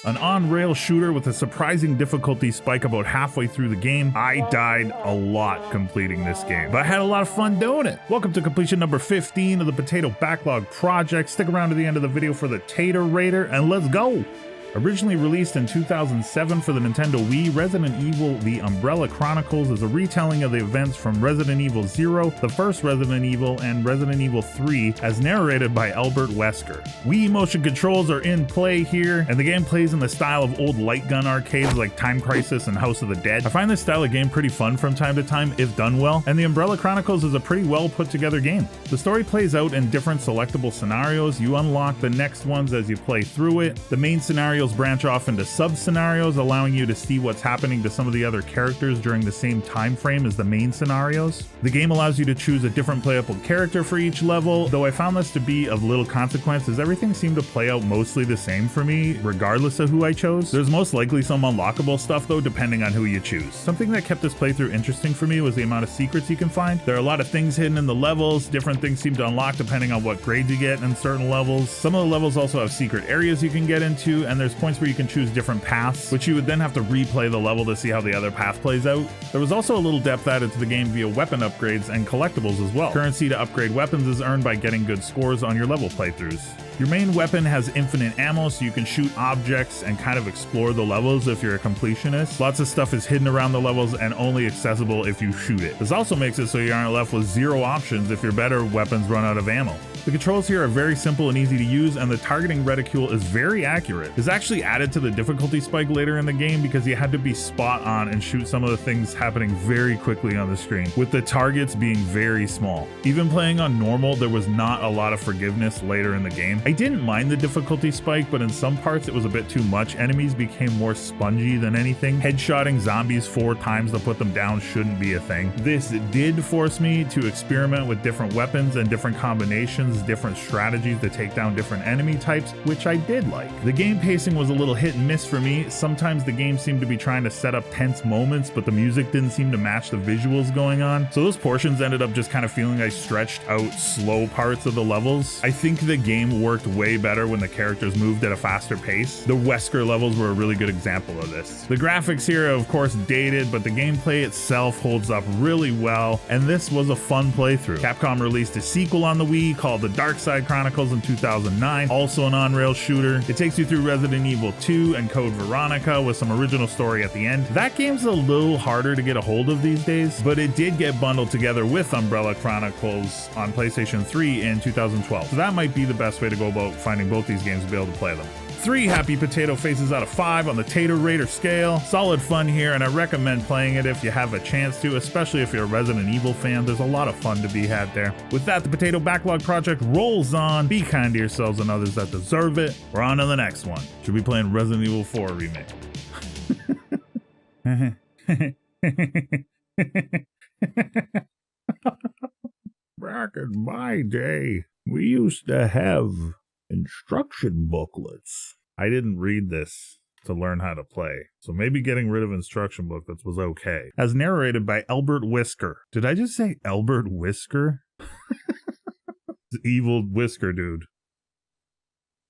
An on-rail shooter with a surprising difficulty spike about halfway through the game. I died a lot completing this game, but I had a lot of fun doing it. Welcome to completion number 15 of the Potato Backlog Project. Stick around to the end of the video for the Tater Raider, and let's go! Originally released in 2007 for the Nintendo Wii, Resident Evil The Umbrella Chronicles is a retelling of the events from Resident Evil 0, the first Resident Evil, and Resident Evil 3, as narrated by Albert Wesker. Wii motion controls are in play here, and the game plays in the style of old light gun arcades like Time Crisis and House of the Dead. I find this style of game pretty fun from time to time if done well, and The Umbrella Chronicles is a pretty well put together game. The story plays out in different selectable scenarios. You unlock the next ones as you play through it. The main scenarios branch off into sub-scenarios, allowing you to see what's happening to some of the other characters during the same time frame as the main scenarios. The game allows you to choose a different playable character for each level, though I found this to be of little consequence as everything seemed to play out mostly the same for me, regardless of who I chose. There's most likely some unlockable stuff though, depending on who you choose. Something that kept this playthrough interesting for me was the amount of secrets you can find. There are a lot of things hidden in the levels. Different things seem to unlock depending on what grades you get in certain levels. Some of the levels also have secret areas you can get into, and there's points where you can choose different paths, which you would then have to replay the level to see how the other path plays out. There was also a little depth added to the game via weapon upgrades and collectibles as well. Currency to upgrade weapons is earned by getting good scores on your level playthroughs. Your main weapon has infinite ammo, so you can shoot objects and kind of explore the levels if you're a completionist. Lots of stuff is hidden around the levels and only accessible if you shoot it. This also makes it so you aren't left with zero options if your better weapons run out of ammo. The controls here are very simple and easy to use, and the targeting reticule is very accurate. This actually added to the difficulty spike later in the game because you had to be spot on and shoot some of the things happening very quickly on the screen, with the targets being very small. Even playing on normal, there was not a lot of forgiveness later in the game. I didn't mind the difficulty spike, but in some parts it was a bit too much. Enemies became more spongy than anything. Headshotting zombies 4 times to put them down shouldn't be a thing. This did force me to experiment with different weapons and different combinations, different strategies to take down different enemy types, which I did like. The game pacing was a little hit and miss for me. Sometimes the game seemed to be trying to set up tense moments, but the music didn't seem to match the visuals going on. So those portions ended up just kind of feeling like stretched out slow parts of the levels. I think the game worked way better when the characters moved at a faster pace. The Wesker levels were a really good example of this. The graphics here are of course dated, but the gameplay itself holds up really well, and this was a fun playthrough. Capcom released a sequel on the Wii called The Dark Side Chronicles in 2009, also an on-rail shooter. It takes you through Resident Evil 2 and Code Veronica with some original story at the end. That game's a little harder to get a hold of these days, but it did get bundled together with Umbrella Chronicles on PlayStation 3 in 2012. So that might be the best way to go about finding both these games to be able to play them. 3 happy potato faces out of 5 on the Tater Raider scale. Solid fun here, and I recommend playing it if you have a chance to, especially if you're a Resident Evil fan. There's a lot of fun to be had there. With that, the Potato Backlog Project rolls on. Be kind to yourselves and others that deserve it. We're on to the next one. Should be playing Resident Evil 4 remake. Back in my day, we used to have instruction booklets. I didn't read this to learn how to play, so maybe getting rid of instruction booklets was okay. As narrated by Albert Wesker. Did I just say Albert Wesker? Evil Wesker dude.